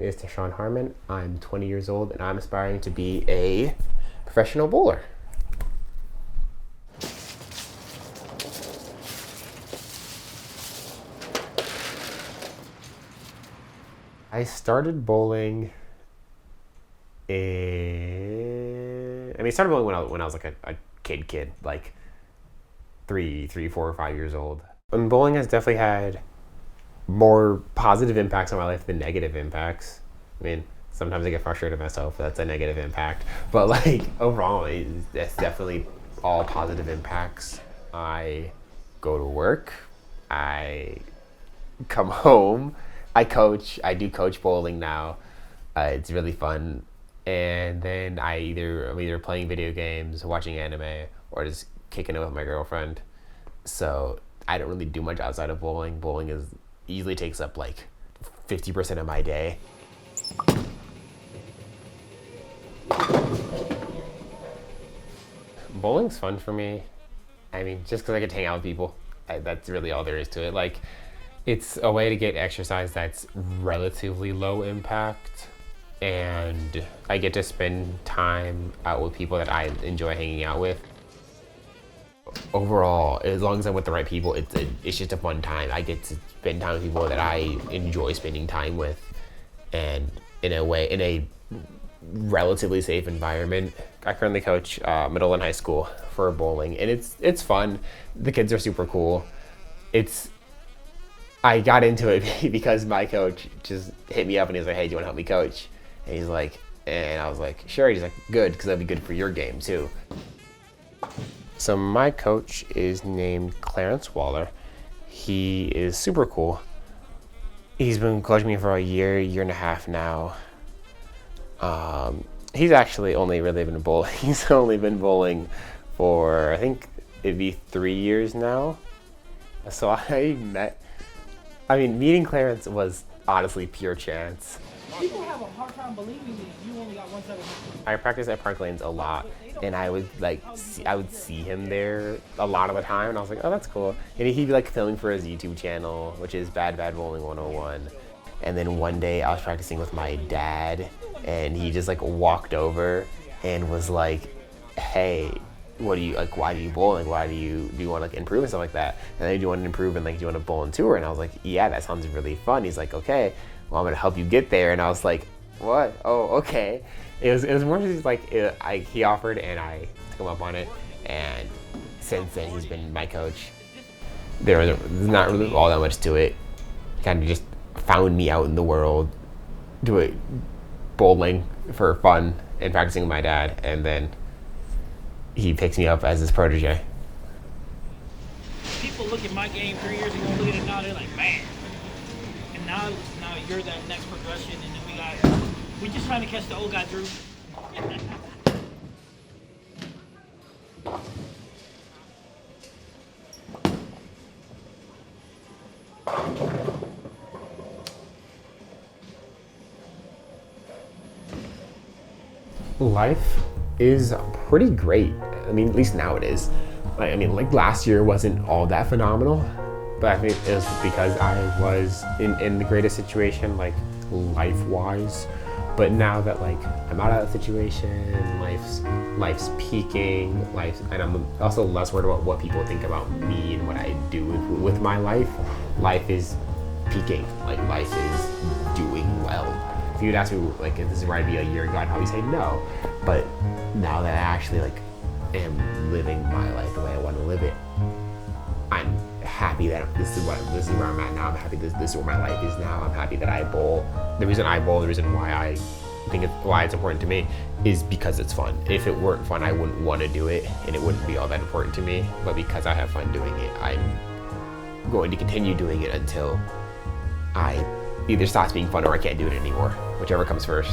is Tashawn Harmon. I'm 20 years old and I'm aspiring to be a professional bowler. I started bowling started bowling when I was like a kid, like 3, 4, or 5 years old. And bowling has definitely had more positive impacts on my life than negative impacts. I mean, sometimes I get frustrated myself, that's a negative impact. But like overall, it's definitely all positive impacts. I go to work, I come home, I do coach bowling now. It's really fun. And then I'm either playing video games, watching anime, or just kicking it with my girlfriend. So I don't really do much outside of bowling. Bowling easily takes up like 50% of my day. Bowling's fun for me. I mean, just because I get to hang out with people, that's really all there is to it. Like, it's a way to get exercise that's relatively low impact, and I get to spend time out with people that I enjoy hanging out with. Overall, as long as I'm with the right people, it's just a fun time. I get to spend time with people that I enjoy spending time with, and in a relatively safe environment. I currently coach middle and high school for bowling, and it's fun. The kids are super cool. I got into it because my coach just hit me up and he's like, "Hey, do you want to help me coach?" And I was like, "Sure." He's like, "Good, because that'd be good for your game too." So my coach is named Clarence Waller. He is super cool. He's been coaching me for a year and a half now. He's actually only really been bowling. He's only been bowling for, I think it'd be 3 years now. So meeting Clarence was honestly pure chance. People have a hard time believing that you only got 170. I practice at Park Lanes a lot, and I would see him there a lot of the time, and I was like, oh, that's cool. And he'd be like filming for his YouTube channel, which is Bad Bowling 101. And then one day I was practicing with my dad, and he just like walked over and was like, "Hey, what do you like? Why do you bowl? Like, do you want to like improve and stuff like that? And then do you want to improve and like do you want to bowl and tour?" And I was like, "Yeah, that sounds really fun." He's like, "Okay, well, I'm gonna help you get there." And I was like, "What? Oh, okay." It was more just like he offered, and I took him up on it. And since then, he's been my coach. There's not really all that much to it. Kind of just found me out in the world, doing bowling for fun and practicing with my dad, and then he picks me up as his protege. People look at my game 3 years ago, look at it now, they're like, man. And now you're that next progression, and then we just trying to catch the old guy, Drew. Life is pretty great. I mean, at least now it is. Like last year wasn't all that phenomenal, but I think it was because I was in the greatest situation, like life-wise. But now that like I'm out of that situation, life's peaking, and I'm also less worried about what people think about me and what I do with my life. Life is peaking. Like life is doing well. If you'd ask me like if this is where I'd be a year ago, I'd probably say no. But now that I actually like am living my life the way I want to live it, I'm happy that this is where I'm at now. I'm happy this is where my life is now. I'm happy that I bowl. The reason I bowl, the reason why it's important to me is because it's fun. If it weren't fun, I wouldn't want to do it, and it wouldn't be all that important to me. But because I have fun doing it, I'm going to continue doing it until I either stops being fun or I can't do it anymore, whichever comes first.